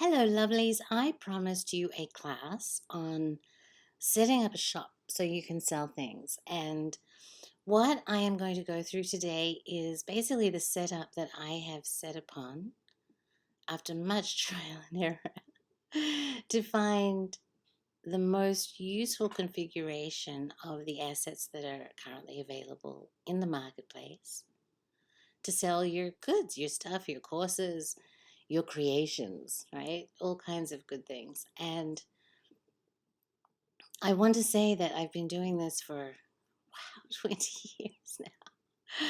Hello, lovelies. I promised you a class on setting up a shop so you can sell things. And what I am going to go through today is basically the setup that I have set upon after much trial and error to find the most useful configuration of the assets that are currently available in the marketplace to sell your goods, your stuff, your courses, your creations, right? All kinds of good things. And I want to say that I've been doing this for, wow, 20 years now.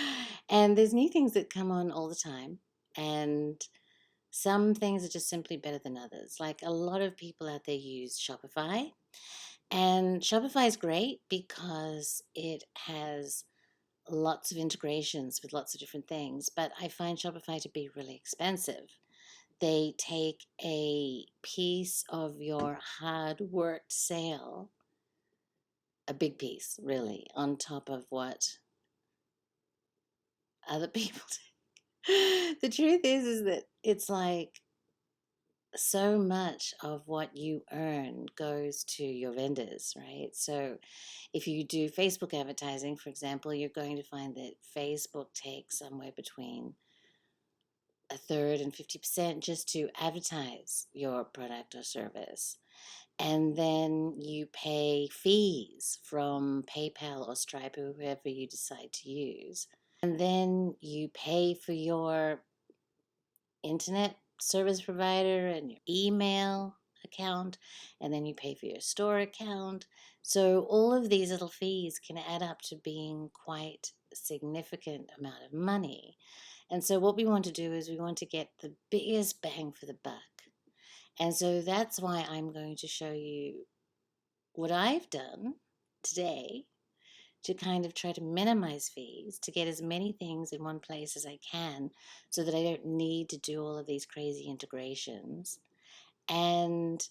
And there's new things that come on all the time. And some things are just simply better than others. Like a lot of people out there use Shopify. And Shopify is great because it has lots of integrations with lots of different things. But I find Shopify to be really expensive. They take a piece of your hard worked sale, a big piece, really, on top of what other people do. The truth is that it's like so much of what you earn goes to your vendors, right? So if you do Facebook advertising, for example, you're going to find that Facebook takes somewhere between a third and 50% just to advertise your product or service. And then you pay fees from PayPal or Stripe or whoever you decide to use. And then you pay for your internet service provider and your email account, and then you pay for your store account. So all of these little fees can add up to being quite a significant amount of money. And so what we want to do is we want to get the biggest bang for the buck. And so that's why I'm going to show you what I've done today to kind of try to minimize fees, to get as many things in one place as I can so that I don't need to do all of these crazy integrations, and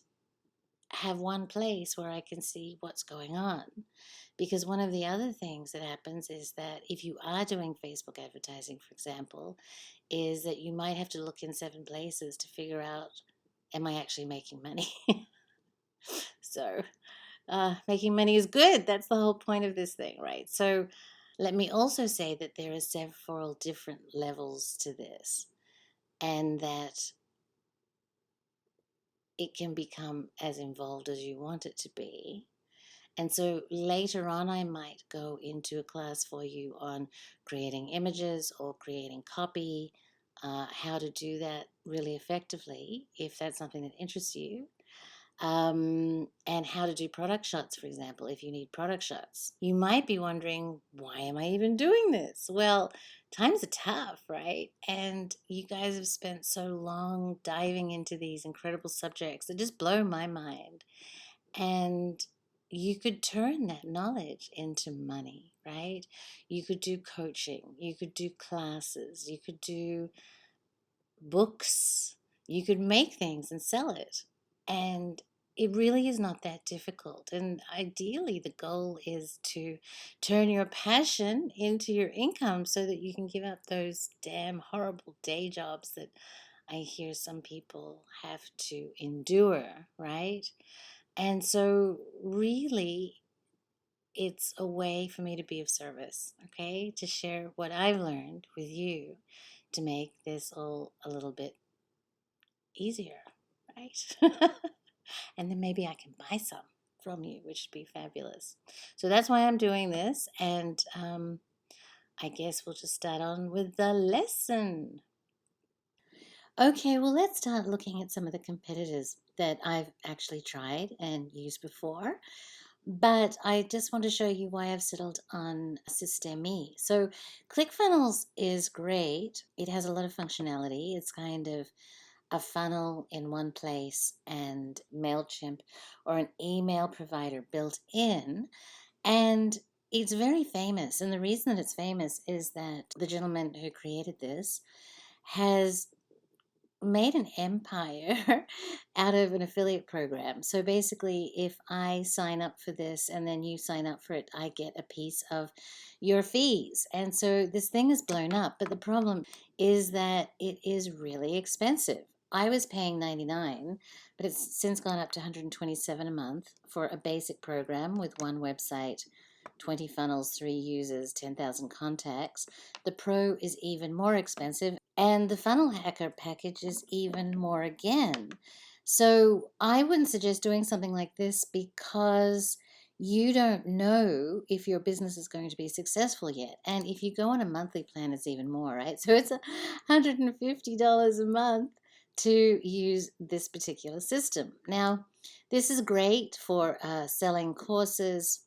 have one place where I can see what's going on. Because one of the other things that happens is that if you are doing Facebook advertising, for example, is that you might have to look in 7 places to figure out, am I actually making money? So making money is good. That's the whole point of this thing, right? So let me also say that there are several different levels to this, and that it can become as involved as you want it to be. And so later on, I might go into a class for you on creating images or creating copy, how to do that really effectively, if that's something that interests you. And how to do product shots, for example, if you need product shots. You might be wondering, why am I even doing this? Well, times are tough, right? And you guys have spent so long diving into these incredible subjects that just blow my mind. And you could turn that knowledge into money, right? You could do coaching, you could do classes, you could do books, you could make things and sell it. And it really is not that difficult. And ideally, the goal is to turn your passion into your income so that you can give up those damn horrible day jobs that I hear some people have to endure, right? And so, really, it's a way for me to be of service, okay? To share what I've learned with you to make this all a little bit easier, right? And then maybe I can buy some from you, which would be fabulous. So that's why I'm doing this. And I guess we'll just start on with the lesson. Okay, well, let's start looking at some of the competitors that I've actually tried and used before. But I just want to show you why I've settled on Systemi. So ClickFunnels is great. It has a lot of functionality. It's kind of a funnel in one place and MailChimp or an email provider built in. And it's very famous. And the reason that it's famous is that the gentleman who created this has made an empire out of an affiliate program. So basically, if I sign up for this and then you sign up for it, I get a piece of your fees. And so this thing is blown up. But the problem is that it is really expensive. I was paying $99, but it's since gone up to $127 a month for a basic program with one website, 20 funnels, 3 users, 10,000 contacts. The Pro is even more expensive, and the Funnel Hacker package is even more again. So I wouldn't suggest doing something like this because you don't know if your business is going to be successful yet. And if you go on a monthly plan, it's even more, right? So it's $150 a month to use this particular system. Now, this is great for selling courses,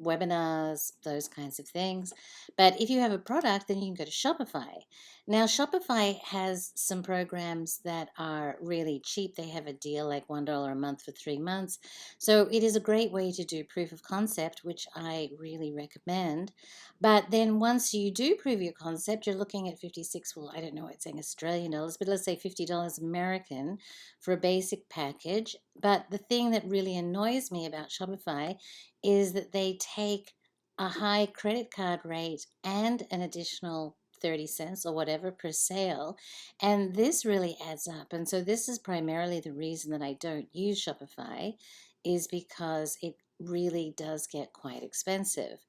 webinars, those kinds of things. But if you have a product, then you can go to Shopify. Now, Shopify has some programs that are really cheap. They have a deal like $1 a month for 3 months. So it is a great way to do proof of concept, which I really recommend. But then once you do prove your concept, you're looking at 56, well, I don't know what it's saying Australian dollars, but let's say $50 American for a basic package. But the thing that really annoys me about Shopify is that they take a high credit card rate and an additional 30 cents or whatever per sale. And this really adds up. And so this is primarily the reason that I don't use Shopify, is because it really does get quite expensive.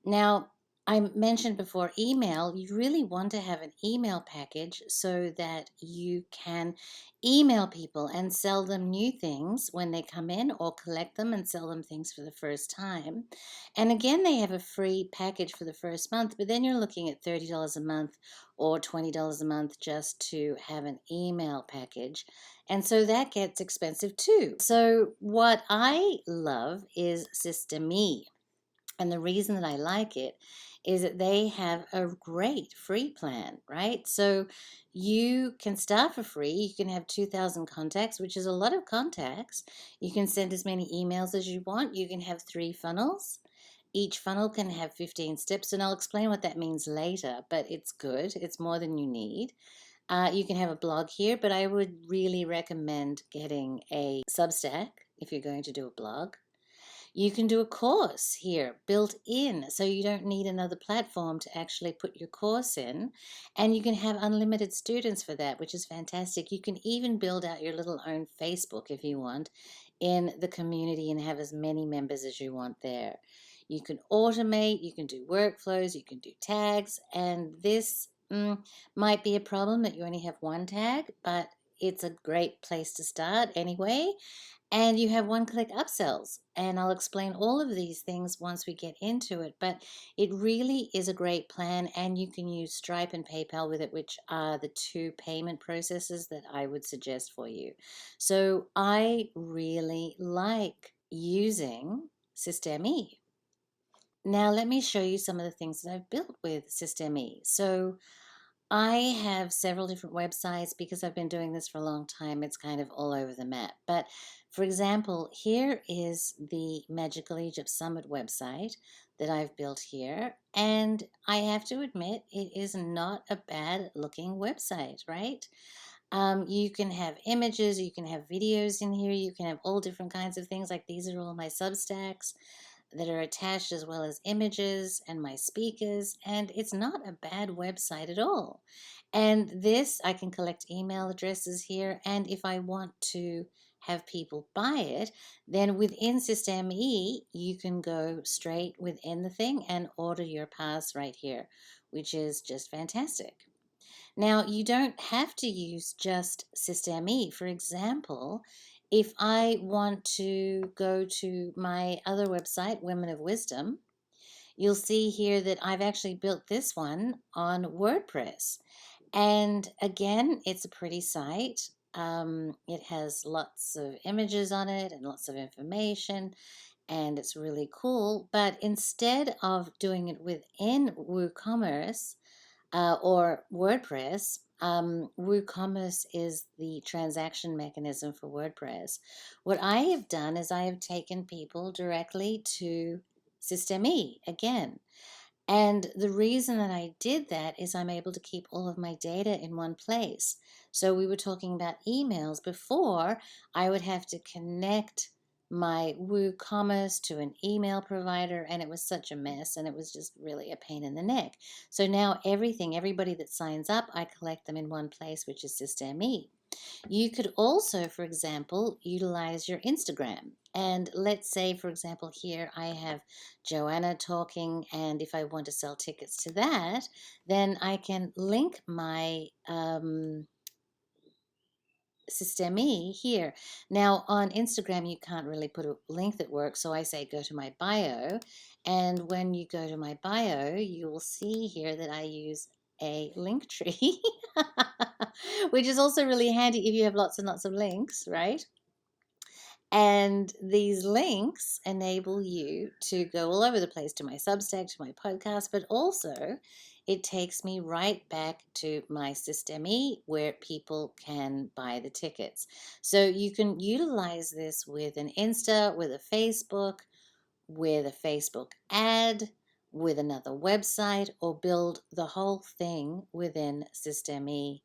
Now, I mentioned before email. You really want to have an email package so that you can email people and sell them new things when they come in, or collect them and sell them things for the first time. And again, they have a free package for the first month, but then you're looking at $30 a month or $20 a month just to have an email package. And so that gets expensive too. So what I love is Systeme. And the reason that I like it is that they have a great free plan, right? So you can start for free. You can have 2,000 contacts, which is a lot of contacts. You can send as many emails as you want. You can have 3 funnels. Each funnel can have 15 steps, and I'll explain what that means later, but it's good. It's more than you need. You can have a blog here, but I would really recommend getting a Substack if you're going to do a blog. You can do a course here built in, so you don't need another platform to actually put your course in. And you can have unlimited students for that, which is fantastic. You can even build out your little own Facebook if you want in the community and have as many members as you want there. You can automate, you can do workflows, you can do tags, and this might be a problem that you only have one tag, but it's a great place to start anyway. And you have one-click upsells. And I'll explain all of these things once we get into it. But it really is a great plan, and you can use Stripe and PayPal with it, which are the 2 payment processes that I would suggest for you. So I really like using Systeme. Now let me show you some of the things that I've built with Systeme. So I have several different websites because I've been doing this for a long time. It's kind of all over the map. But for example, here is the Magical Egypt Summit website that I've built here. And I have to admit, it is not a bad looking website, right? You can have images, you can have videos in here, you can have all different kinds of things. Like these are all my Substacks that are attached, as well as images and my speakers, and it's not a bad website at all. And this, I can collect email addresses here, and if I want to have people buy it, then within Systeme, you can go straight within the thing and order your pass right here, which is just fantastic. Now, you don't have to use just Systeme. For example, if I want to go to my other website, Women of Wisdom, you'll see here that I've actually built this one on WordPress. And again, it's a pretty site. It has lots of images on it and lots of information, and it's really cool. But instead of doing it within WooCommerce, or WordPress, WooCommerce is the transaction mechanism for WordPress. What I have done is I have taken people directly to Systeme again. And the reason that I did that is I'm able to keep all of my data in one place. So we were talking about emails before. I would have to connect my WooCommerce to an email provider, and it was such a mess, and it was just really a pain in the neck. So now everybody that signs up, I collect them in one place, which is Systeme. You could also, for example, utilize your Instagram. And let's say, for example, here I have Joanna talking, and if I want to sell tickets to that, then I can link my Systeme here. Now, on Instagram, you can't really put a link that works, so I say go to my bio. And when you go to my bio, you will see here that I use a link tree, which is also really handy if you have lots and lots of links, right? And these links enable you to go all over the place, to my Substack, to my podcast, but also it takes me right back to my Systeme where people can buy the tickets. So you can utilize this with an Insta, with a Facebook ad, with another website, or build the whole thing within Systeme.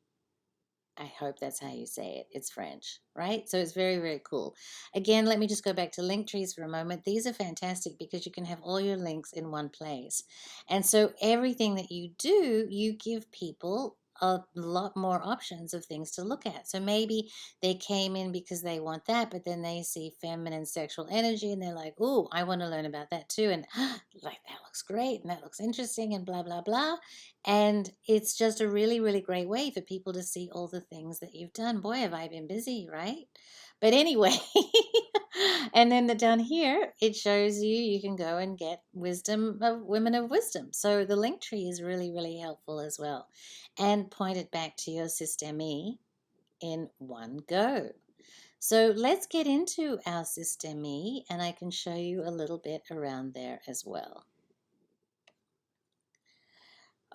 I hope that's how you say it. It's French, right? So it's very, very cool. Again, let me just go back to link trees for a moment. These are fantastic because you can have all your links in one place. And so everything that you do, you give people a lot more options of things to look at. So maybe they came in because they want that, but then they see feminine sexual energy and they're like, oh, I want to learn about that too. And like, that looks great and that looks interesting and blah, blah, blah. And it's just a really, really great way for people to see all the things that you've done. Boy, have I been busy, right? But anyway, and then down here, it shows you can go and get wisdom of women of wisdom. So the link tree is really, really helpful as well. And point it back to your Systeme in one go. So let's get into our Systeme, and I can show you a little bit around there as well.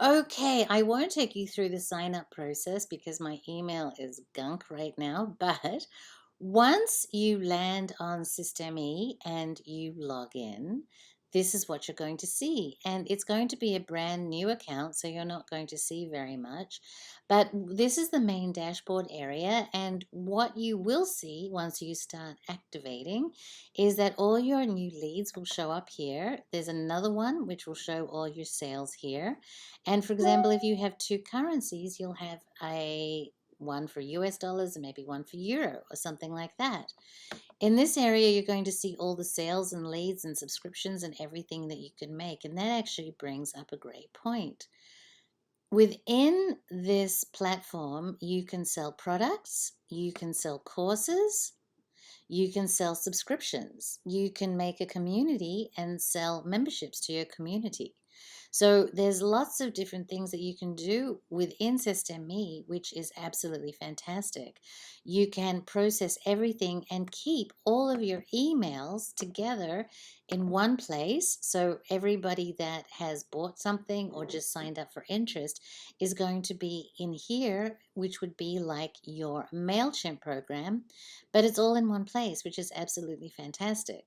Okay, I won't take you through the sign up process because my email is gunk right now, but once you land on Systeme and you log in, this is what you're going to see. And it's going to be a brand new account, so you're not going to see very much. But this is the main dashboard area. And what you will see once you start activating is that all your new leads will show up here. There's another one which will show all your sales here. And for example, if you have two currencies, you'll have a one for US dollars and maybe one for euro or something like that. In this area, you're going to see all the sales and leads and subscriptions and everything that you can make. And that actually brings up a great point. Within this platform, you can sell products, you can sell courses, you can sell subscriptions, you can make a community and sell memberships to your community. So there's lots of different things that you can do within Systeme, which is absolutely fantastic. You can process everything and keep all of your emails together in one place. So everybody that has bought something or just signed up for interest is going to be in here, which would be like your MailChimp program, but it's all in one place, which is absolutely fantastic.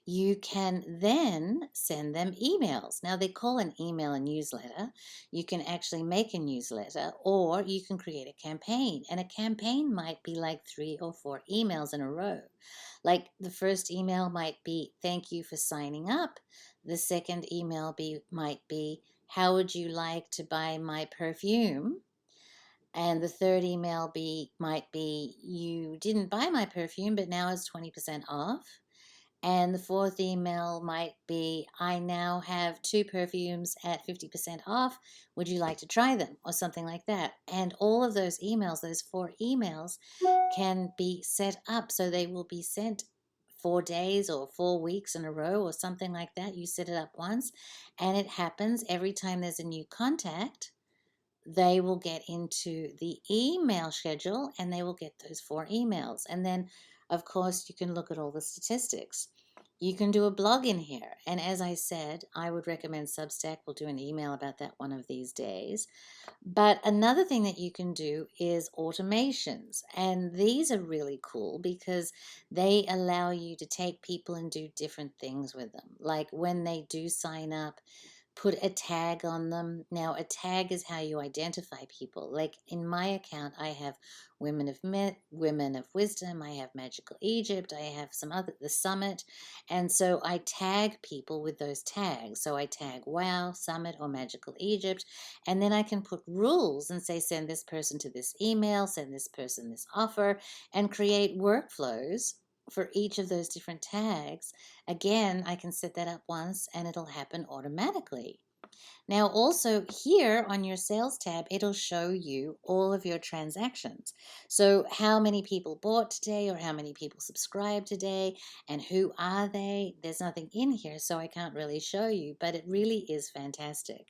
You can then send them emails. Now, they call an email a newsletter. You can actually make a newsletter, or you can create a campaign. And a campaign might be like 3 or 4 emails in a row. Like the first email might be, thank you for signing up. The second email might be, how would you like to buy my perfume? And the third email might be, you didn't buy my perfume, but now it's 20% off. And the fourth email might be, I now have 2 perfumes at 50% off. Would you like to try them? Or something like that. And all of those emails, those 4 emails, can be set up so they will be sent 4 days or 4 weeks in a row or something like that. You set it up once, and it happens every time there's a new contact. They will get into the email schedule and they will get those 4 emails. And then, of course, you can look at all the statistics. You can do a blog in here. And as I said, I would recommend Substack. We'll do an email about that one of these days. But another thing that you can do is automations. And these are really cool because they allow you to take people and do different things with them. Like when they do sign up, put a tag on them. Now, a tag is how you identify people. Like in my account, I have Women of Wisdom, I have Magical Egypt, I have some other, the Summit, and so I tag people with those tags. So I tag Wow, Summit, or Magical Egypt, and then I can put rules and say send this person to this email, send this person this offer, and create workflows for each of those different tags. Again, I can set that up once and it'll happen automatically. Now, also here on your sales tab, it'll show you all of your transactions. So how many people bought today, or how many people subscribed today, and who are they? There's nothing in here, so I can't really show you, but it really is fantastic.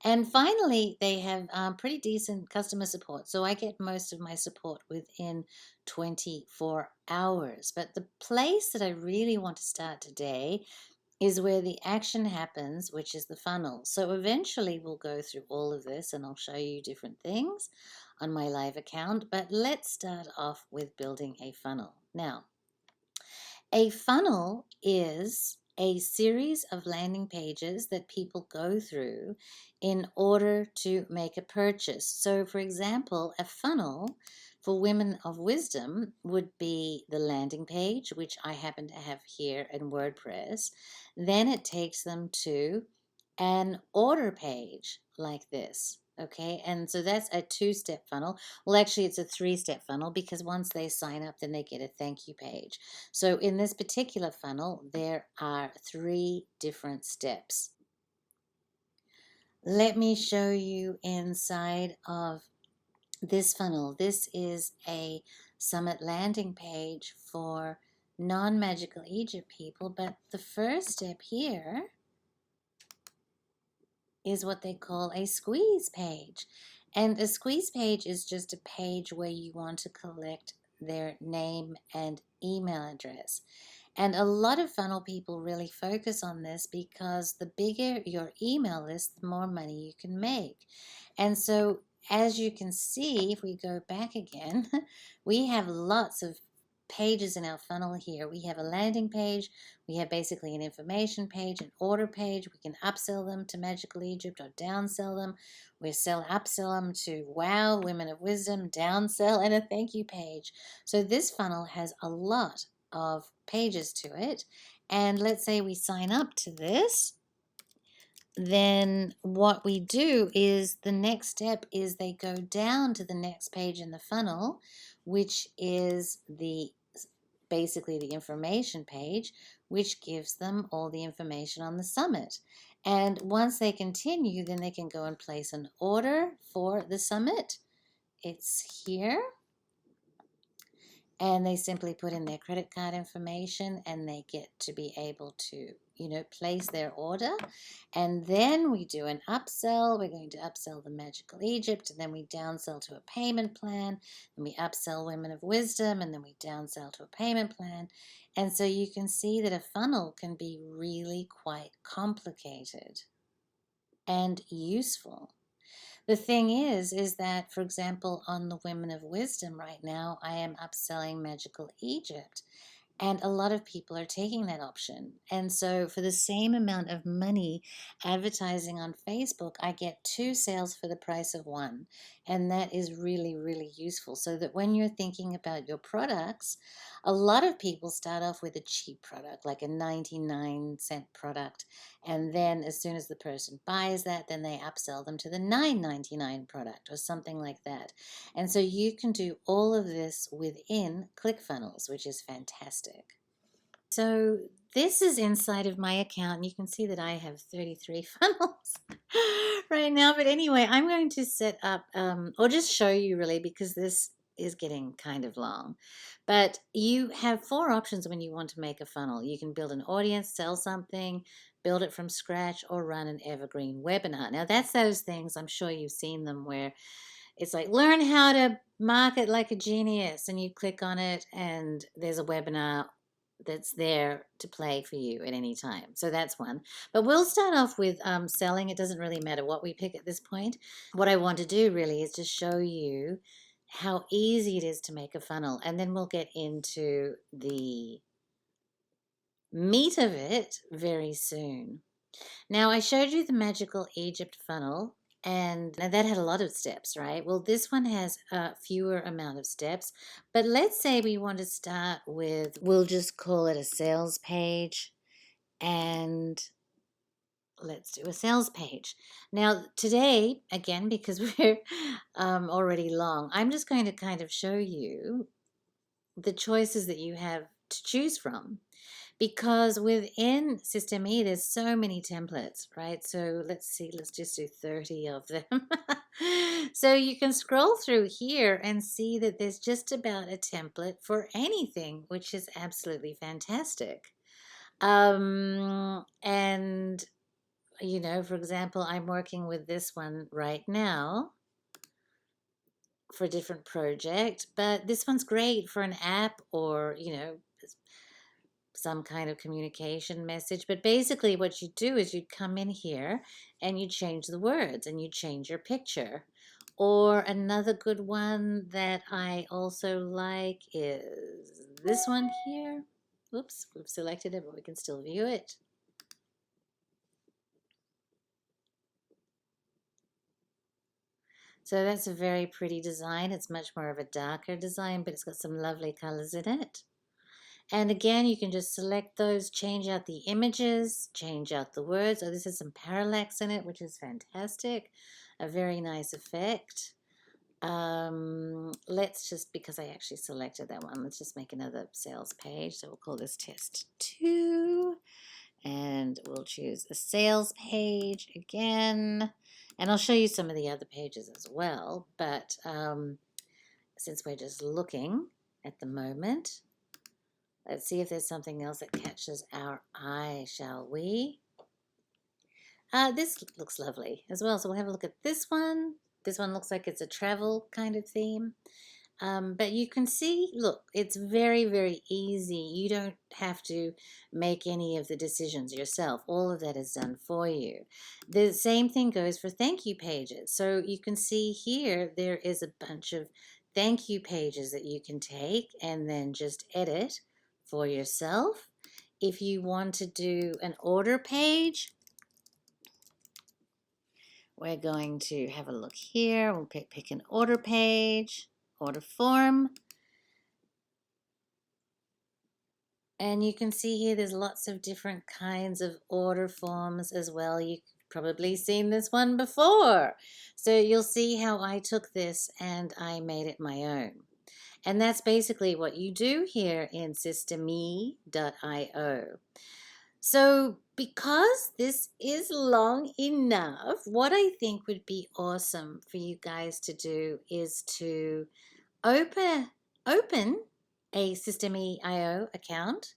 And finally, they have pretty decent customer support. So I get most of my support within 24 hours. But the place that I really want to start today is where the action happens, which is the funnel. So eventually we'll go through all of this and I'll show you different things on my live account, but let's start off with building a funnel. Now, a funnel is a series of landing pages that people go through in order to make a purchase. So, for example, a funnel for Women of Wisdom would be the landing page, which I happen to have here in WordPress. Then it takes them to an order page like this. Okay, and so that's a 2-step funnel. Well, actually, it's a 3-step funnel because once they sign up, then they get a thank you page. So in this particular funnel, there are 3 different steps. Let me show you inside of this funnel. This is a summit landing page for non-magical Egypt people, but the first step here is what they call a squeeze page. And a squeeze page is just a page where you want to collect their name and email address. And a lot of funnel people really focus on this because the bigger your email list, the more money you can make. And so, as you can see, if we go back again, we have lots of pages in our funnel here. We have a landing page, we have basically an information page, an order page. We can upsell them to Magical Egypt or downsell them. Upsell them to Wow, Women of Wisdom, downsell, and a thank you page. So this funnel has a lot of pages to it. And let's say we sign up to this, then what we do is the next step is they go down to the next page in the funnel, which is basically the information page, which gives them all the information on the summit. And once they continue, then they can go and place an order for the summit. It's here. And they simply put in their credit card information and they get to be able to, place their order. And then we do an upsell. We're going to upsell the Magical Egypt, and then we downsell to a payment plan. And we upsell Women of Wisdom, and then we downsell to a payment plan. And so you can see that a funnel can be really quite complicated and useful. The thing is that, for example, on the Women of Wisdom right now, I am upselling Magical Egypt. And a lot of people are taking that option. And so for the same amount of money advertising on Facebook, I get 2 sales for the price of 1. And that is really, really useful. So that when you're thinking about your products, a lot of people start off with a cheap product, like a 99-cent product. And then as soon as the person buys that, then they upsell them to the $9.99 product or something like that. And so you can do all of this within ClickFunnels, which is fantastic. So this is inside of my account. You can see that I have 33 funnels right now. But anyway, I'm going to set up, or just show you really, because this is getting kind of long. But you have 4 options when you want to make a funnel. You can build an audience, sell something, build it from scratch, or run an evergreen webinar. Now that's those things, I'm sure you've seen them, where it's like learn how to market like a genius, and you click on it and there's a webinar that's there to play for you at any time. So that's one. But we'll start off with selling. It doesn't really matter what we pick at this point. What I want to do really is to show you how easy it is to make a funnel, and then we'll get into the meat of it very soon. Now, I showed you the Magical Egypt funnel, and that had a lot of steps, right? Well, this one has a fewer amount of steps, but let's say we want to start with, we'll just call it a sales page, and let's do a sales page. Now, today, again, because we're already long, I'm just going to kind of show you the choices that you have to choose from, because within System E, there's so many templates, right? So let's see, let's just do 30 of them. So you can scroll through here and see that there's just about a template for anything, which is absolutely fantastic. And you know, for example, I'm working with this one right now for a different project, but this one's great for an app or, you know, some kind of communication message. But basically what you do is you come in here and you change the words and you change your picture. Or another good one that I also like is this one here. Oops, we've selected it, but we can still view it. So that's a very pretty design. It's much more of a darker design, but it's got some lovely colors in it. And again, you can just select those, change out the images, change out the words. Oh, this has some parallax in it, which is fantastic. A very nice effect. Let's just, because I actually selected that one, let's just make another sales page. So we'll call this test 2. And we'll choose a sales page again. And I'll show you some of the other pages as well. But since we're just looking at the moment, let's see if there's something else that catches our eye, shall we? This looks lovely as well. So we'll have a look at this one. This one looks like it's a travel kind of theme. But you can see, look, it's very, very easy. You don't have to make any of the decisions yourself. All of that is done for you. The same thing goes for thank you pages. So you can see here, there is a bunch of thank you pages that you can take and then just edit for yourself. If you want to do an order page, we're going to have a look here. We'll pick an order page, order form. And you can see here there's lots of different kinds of order forms as well. You've probably seen this one before. So you'll see how I took this and I made it my own. And that's basically what you do here in systeme.io. So because this is long enough, what I think would be awesome for you guys to do is to open a systeme.io account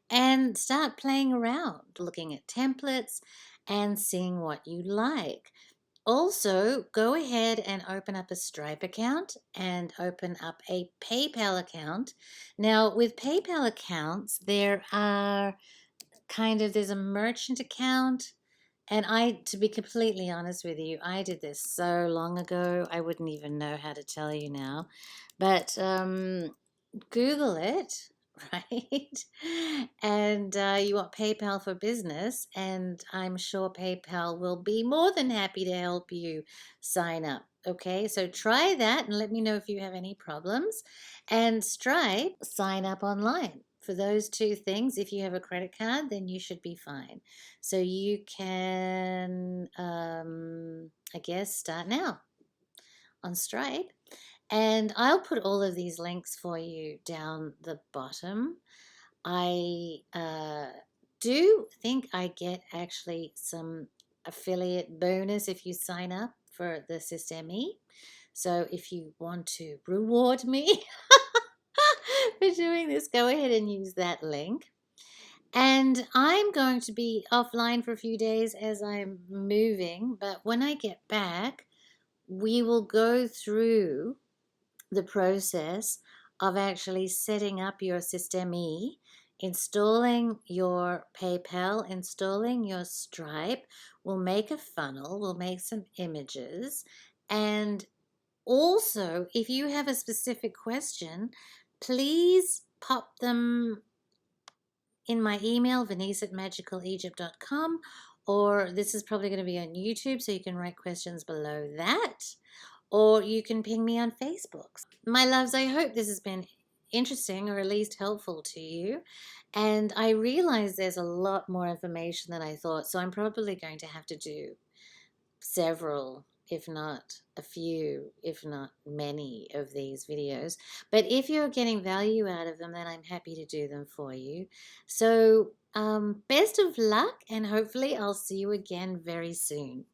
and start playing around, looking at templates and seeing what you like. Also, go ahead and open up a Stripe account and open up a PayPal account. Now, with PayPal accounts, there's a merchant account. And to be completely honest with you, I did this so long ago, I wouldn't even know how to tell you now. But Google it, right? And you want PayPal for business, and I'm sure PayPal will be more than happy to help you sign up. Okay, so try that and let me know if you have any problems. And Stripe, sign up online. For those two things, if you have a credit card, then you should be fine. So you can, I guess, start now on Stripe. And I'll put all of these links for you down the bottom. I do think I get actually some affiliate bonus if you sign up for the System E. So if you want to reward me for doing this, go ahead and use that link. And I'm going to be offline for a few days as I'm moving, but when I get back, we will go through the process of actually setting up your System E, installing your PayPal, installing your Stripe. We'll make a funnel, we'll make some images, and also, if you have a specific question, please pop them in my email, Vanese@magicalegypt.com, or this is probably going to be on YouTube, so you can write questions below that, or you can ping me on Facebook. My loves, I hope this has been interesting or at least helpful to you. And I realize there's a lot more information than I thought, so I'm probably going to have to do several, if not a few, if not many of these videos. But if you're getting value out of them, then I'm happy to do them for you. So best of luck, and hopefully I'll see you again very soon.